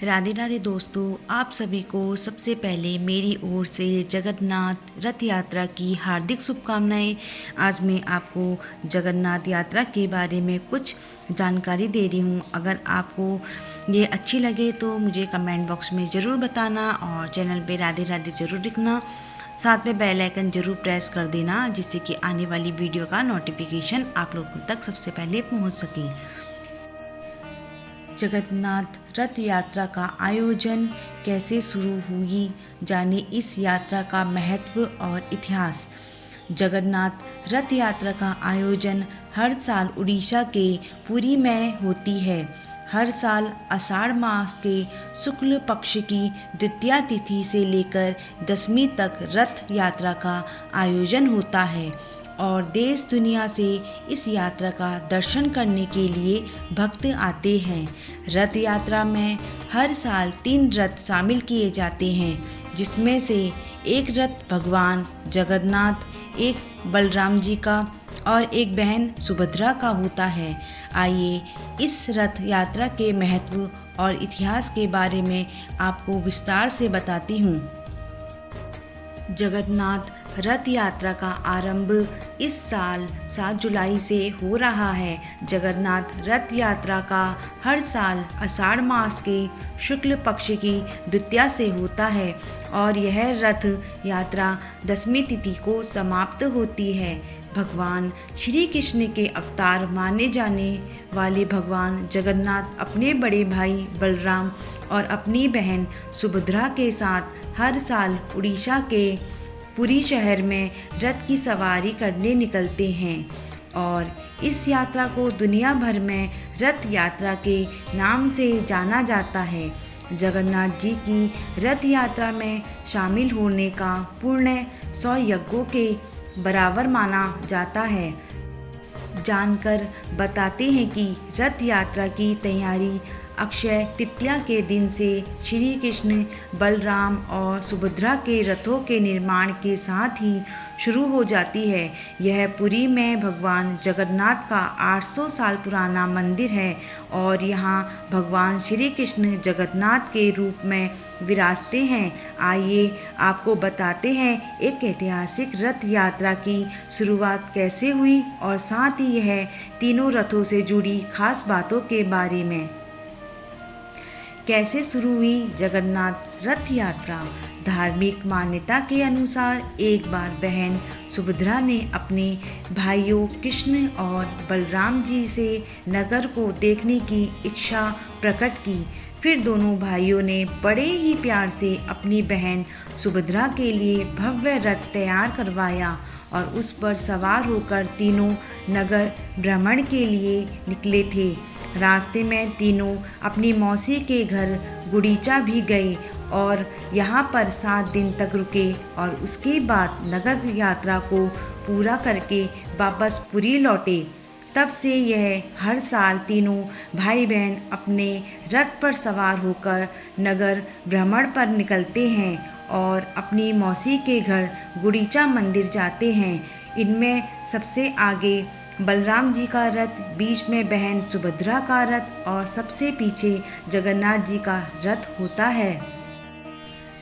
राधे राधे दोस्तों, आप सभी को सबसे पहले मेरी ओर से जगन्नाथ रथ यात्रा की हार्दिक शुभकामनाएं। आज मैं आपको जगन्नाथ यात्रा के बारे में कुछ जानकारी दे रही हूँ। अगर आपको ये अच्छी लगे तो मुझे कमेंट बॉक्स में ज़रूर बताना और चैनल पे राधे राधे ज़रूर लिखना। साथ में बेल आइकन ज़रूर प्रेस कर देना, जिससे कि आने वाली वीडियो का नोटिफिकेशन आप लोगों तक सबसे पहले पहुँच सके। जगन्नाथ रथ यात्रा का आयोजन कैसे शुरू हुई, जाने इस यात्रा का महत्व और इतिहास। जगन्नाथ रथ यात्रा का आयोजन हर साल उड़ीसा के पुरी में होती है। हर साल आषाढ़ मास के शुक्ल पक्ष की द्वितीया तिथि से लेकर दशमी तक रथ यात्रा का आयोजन होता है और देश दुनिया से इस यात्रा का दर्शन करने के लिए भक्त आते हैं। रथ यात्रा में हर साल 3 रथ शामिल किए जाते हैं, जिसमें से एक रथ भगवान जगन्नाथ, एक बलराम जी का और एक बहन सुभद्रा का होता है। आइए इस रथ यात्रा के महत्व और इतिहास के बारे में आपको विस्तार से बताती हूँ। जगन्नाथ रथ यात्रा का आरंभ इस साल 7 जुलाई से हो रहा है। जगन्नाथ रथ यात्रा का हर साल आषाढ़ मास के शुक्ल पक्ष की द्वितीया से होता है और यह रथ यात्रा दशमी तिथि को समाप्त होती है। भगवान श्री कृष्ण के अवतार माने जाने वाले भगवान जगन्नाथ अपने बड़े भाई बलराम और अपनी बहन सुभद्रा के साथ हर साल उड़ीसा के पुरी शहर में रथ की सवारी करने निकलते हैं और इस यात्रा को दुनिया भर में रथ यात्रा के नाम से जाना जाता है। जगन्नाथ जी की रथ यात्रा में शामिल होने का पुण्य 100 यज्ञों के बराबर माना जाता है। जानकर बताते हैं कि रथ यात्रा की तैयारी अक्षय तृतीया के दिन से श्री कृष्ण, बलराम और सुभद्रा के रथों के निर्माण के साथ ही शुरू हो जाती है। यह पुरी में भगवान जगन्नाथ का 800 साल पुराना मंदिर है और यहाँ भगवान श्री कृष्ण जगन्नाथ के रूप में विराजते हैं। आइए आपको बताते हैं एक ऐतिहासिक रथ यात्रा की शुरुआत कैसे हुई और साथ ही यह तीनों रथों से जुड़ी खास बातों के बारे में। कैसे शुरू हुई जगन्नाथ रथ यात्रा। धार्मिक मान्यता के अनुसार एक बार बहन सुभद्रा ने अपने भाइयों कृष्ण और बलराम जी से नगर को देखने की इच्छा प्रकट की। फिर दोनों भाइयों ने बड़े ही प्यार से अपनी बहन सुभद्रा के लिए भव्य रथ तैयार करवाया और उस पर सवार होकर तीनों नगर भ्रमण के लिए निकले थे। रास्ते में तीनों अपनी मौसी के घर गुड़ीचा भी गए और यहाँ पर 7 दिन तक रुके और उसके बाद नगर यात्रा को पूरा करके वापस पुरी लौटे। तब से यह हर साल तीनों भाई बहन अपने रथ पर सवार होकर नगर भ्रमण पर निकलते हैं और अपनी मौसी के घर गुड़ीचा मंदिर जाते हैं। इनमें सबसे आगे बलराम जी का रथ, बीच में बहन सुभद्रा का रथ और सबसे पीछे जगन्नाथ जी का रथ होता है।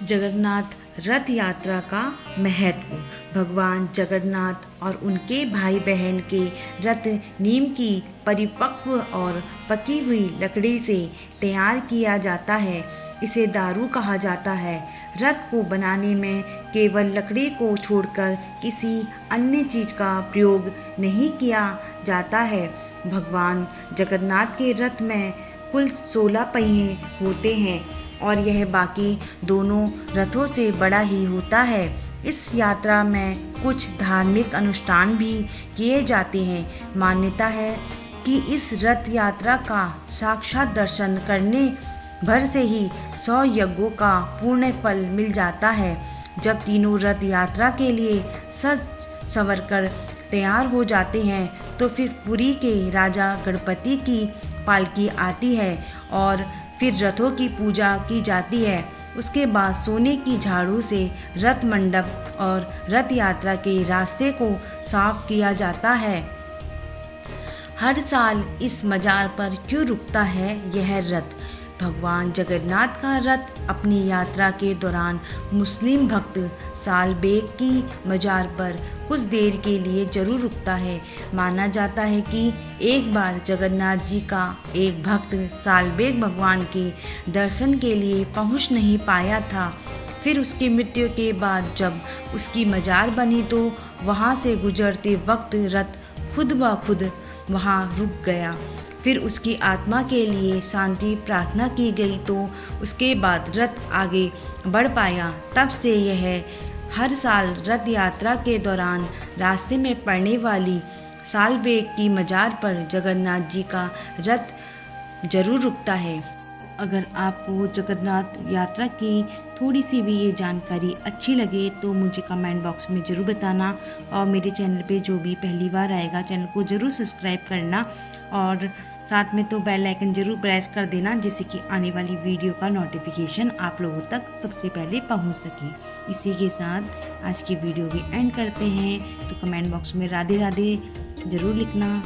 जगन्नाथ रथ यात्रा का महत्व। भगवान जगन्नाथ और उनके भाई बहन के रथ नीम की परिपक्व और पकी हुई लकड़ी से तैयार किया जाता है। इसे दारू कहा जाता है। रथ को बनाने में केवल लकड़ी को छोड़कर किसी अन्य चीज़ का प्रयोग नहीं किया जाता है। भगवान जगन्नाथ के रथ में कुल 16 पहिए होते हैं और यह बाकी दोनों रथों से बड़ा ही होता है। इस यात्रा में कुछ धार्मिक अनुष्ठान भी किए जाते हैं। मान्यता है कि इस रथ यात्रा का साक्षात दर्शन करने भर से ही 100 यज्ञों का पूर्ण फल मिल जाता है। जब तीनों रथ यात्रा के लिए सज संवर कर तैयार हो जाते हैं तो फिर पुरी के राजा गणपति की पालकी आती है और फिर रथों की पूजा की जाती है। उसके बाद सोने की झाड़ू से रथ मंडप और रथ यात्रा के रास्ते को साफ किया जाता है। हर साल इस मजार पर क्यों रुकता है यह रथ? भगवान जगन्नाथ का रथ अपनी यात्रा के दौरान मुस्लिम भक्त सालबेग की मजार पर कुछ देर के लिए जरूर रुकता है। माना जाता है कि एक बार जगन्नाथ जी का एक भक्त सालबेग भगवान के दर्शन के लिए पहुंच नहीं पाया था। फिर उसकी मृत्यु के बाद जब उसकी मजार बनी तो वहां से गुजरते वक्त रथ खुद ब खुद वहां रुक गया। फिर उसकी आत्मा के लिए शांति प्रार्थना की गई तो उसके बाद रथ आगे बढ़ पाया। तब से यह हर साल रथ यात्रा के दौरान रास्ते में पड़ने वाली सालबेग की मजार पर जगन्नाथ जी का रथ जरूर रुकता है। अगर आपको जगन्नाथ यात्रा की थोड़ी सी भी ये जानकारी अच्छी लगे तो मुझे कमेंट बॉक्स में ज़रूर बताना, और मेरे चैनल पे जो भी पहली बार आएगा चैनल को ज़रूर सब्सक्राइब करना, और साथ में तो बेल आइकन ज़रूर प्रेस कर देना, जिससे कि आने वाली वीडियो का नोटिफिकेशन आप लोगों तक सबसे पहले पहुंच सके। इसी के साथ आज की वीडियो भी एंड करते हैं। तो कमेंट बॉक्स में राधे राधे ज़रूर लिखना।